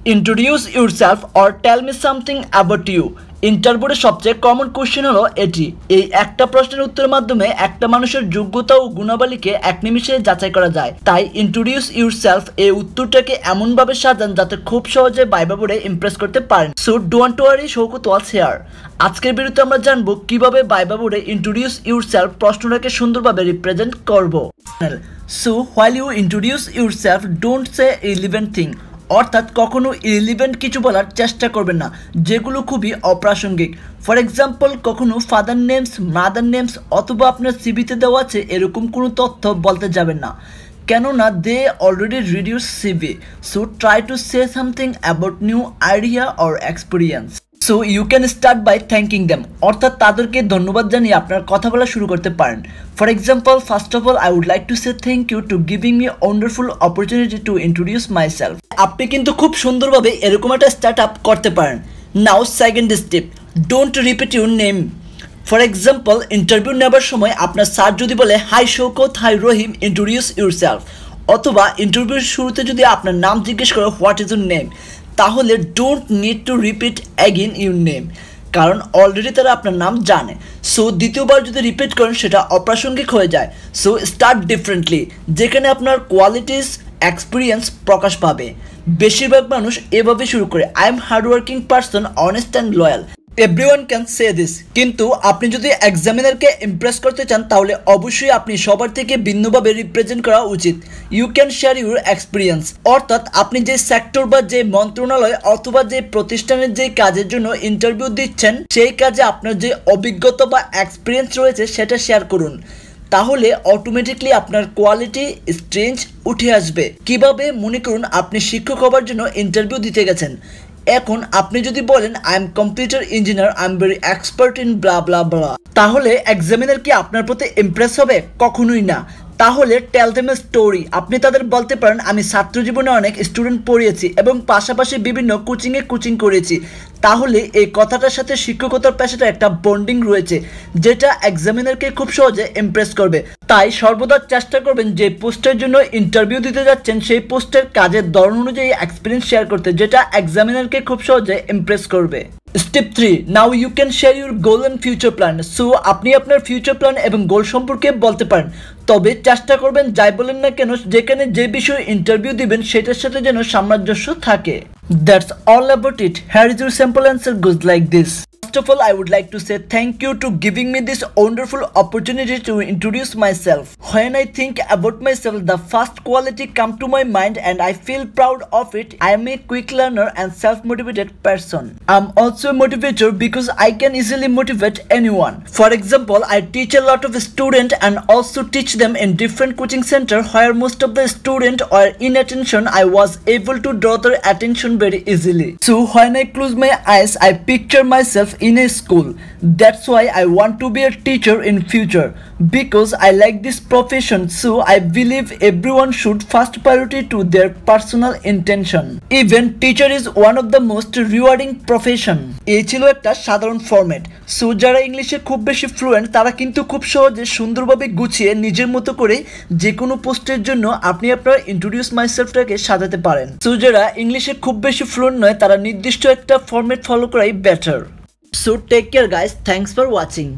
Introduce yourself or tell me something about you. ইন্টারভিউর সবচেয়ে common question হলো এটি। এই একটা প্রশ্নের উত্তরের মাধ্যমে একটা মানুষের যোগ্যতা ও গুণাবলীকে এক নিমিষে যাচাই করা যায়। তাই ইন্ট্রোডিউস ইউরসেলফ এই উত্তরটাকে এমনভাবে সাজান যাতে খুব সহজে ভাইবা বোর্ডে ইমপ্রেস করতে পারেন। So don't worry, Shaukat was here. আজকের ভিডিওতে আমরা জানবো কিভাবে ভাইবা বোর্ডে ইন্ট্রোডিউস ইউরসেলফ প্রশ্নটাকে সুন্দরভাবে রিপ্রেজেন্ট করব। So while you introduce yourself don't say irrelevant thing, অর্থাৎ কখনো ইরিলিভেন্ট কিছু বলার চেষ্টা করবেন না যেগুলো খুবই অপ্রাসঙ্গিক। ফর এক্সাম্পল, কখনো ফাদার নেমস, মাদার নেমস অথবা আপনার সিভিতে দেওয়া আছে এরকম কোনো তথ্য বলতে যাবেন না, কেননা they already read your CV. So try to say something about new idea or experience. So you can start by thanking them, অর্থাৎ তাদেরকে ধন্যবাদ জানিয়ে আপনার কথা বলা শুরু করতে পারেন। For example, first of all I would like to say thank you to giving me wonderful opportunity to introduce myself. আপনি কিন্তু খুব সুন্দরভাবে এরকম একটা স্টার্ট আপ করতে পারেন। Now second step, don't repeat your name. For example, interview নেবার সময় আপনার স্যার যদি বলে hi Shaukat, hi Rahim, introduce yourself, অথবা ইন্টারভিউর শুরুতে যদি আপনার নাম জিজ্ঞেস করে হোয়াট ইজ ইউর নেম, তাহলে don't need to repeat again your name, কারণ অলরেডি তারা আপনার নাম জানে। সো দ্বিতীয়বার যদি রিপিট করেন সেটা অপ্রাসঙ্গিক হয়ে যায়। সো স্টার্ট ডিফারেন্টলি, যেখানে আপনার কোয়ালিটিস, এক্সপিরিয়েন্স প্রকাশ পাবে। বেশিরভাগ মানুষ এভাবে শুরু করে, I am hardworking person, honest and loyal. Everyone can say this, কিন্তু আপনি যদি এক্সামিনারকে ইমপ্রেস করতে চান তাহলে অবশ্যই আপনি সবার থেকে ভিন্নভাবে রিপ্রেজেন্ট করা উচিত। You can share your experience, অর্থাৎ আপনি যে সেক্টর বা যে মন্ত্রণালয় অথবা যে প্রতিষ্ঠানের যে কাজের জন্য ইন্টারভিউ দিচ্ছেন সেই কাজে আপনার যে অভিজ্ঞতা বা এক্সপিরিয়েন্স রয়েছে সেটা শেয়ার করুন। তাহলে অটোমেটিকলি আপনার কোয়ালিটি স্ট্রেঞ্জ উঠে আসবে। কিভাবে? মনে করুন আপনি শিক্ষক হবার জন্য ইন্টারভিউ দিতে গেছেন। এখন আপনি যদি বলেন I am computer engineer, I am very expert in blah blah blah, তাহলে এক্সামিনার কি আপনার প্রতি ইমপ্রেস হবে? কখনোই না। তাহলে টেল দেম এ স্টোরি। আপনি তাদের বলতে পারেন আমি ছাত্র জীবনে অনেক স্টুডেন্ট পড়িয়েছি এবং পাশাপাশি বিভিন্ন কোচিং করেছি। তাহলে এই কথাটার সাথে শিক্ষকতার পেশাটা একটা বন্ডিং রয়েছে যেটা এক্সামিনারকে খুব সহজে ইমপ্রেস করবে। তাই সর্বদা চেষ্টা করবেন যে পোস্টের জন্য ইন্টারভিউ দিতে যাচ্ছেন সেই পোস্টের কাজের ধরন অনুযায়ী এক্সপিরিয়েন্স শেয়ার করতে, যেটা এক্সামিনারকে খুব সহজে ইমপ্রেস করবে। Step 3, now you can share your goal and future plan. So আপনি আপনার ফিউচার প্ল্যান এবং গোল সম্পর্কে বলতে পারেন, তবে চেষ্টা করবেন যাই বলেন না কেন যেখানে যে বিষয়ে ইন্টারভিউ দিবেন সেটার সাথে যেন সামঞ্জস্য থাকে। That's all about it. Here is your simple answer goes like this. First of all, I would like to say thank you to giving me this wonderful opportunity to introduce myself. When I think about myself, the first quality come to my mind and I feel proud of it. I am a quick learner and self-motivated person. I'm also a motivator because I can easily motivate anyone. For example, I teach a lot of students and also teach them in different coaching center where most of the students are inattention. I was able to draw their attention very easily. So when I close my eyes, I picture myself in a school. That's why I want to be a teacher in future because I like this profession. So I believe everyone should first priority to their personal intention. Even teacher is one of the most rewarding profession. এই ছিল একটা সাধারণ format. So যারা ইংলিশে খুব বেশি fluent তারা কিন্তু খুব সহজে সুন্দরভাবে গুছিয়ে নিজের মতো করে যে কোনো পোস্টের জন্য আপনি আপনার ইন্ট্রোডিউস মাইসেলফটাকে সাজাতে পারেন। সো যারা ইংলিশে খুব বেশি ফ্লুয়েন্ট নয় তারা নির্দিষ্ট একটা ফরম্যাট ফলো করাই better. So take care guys, thanks for watching.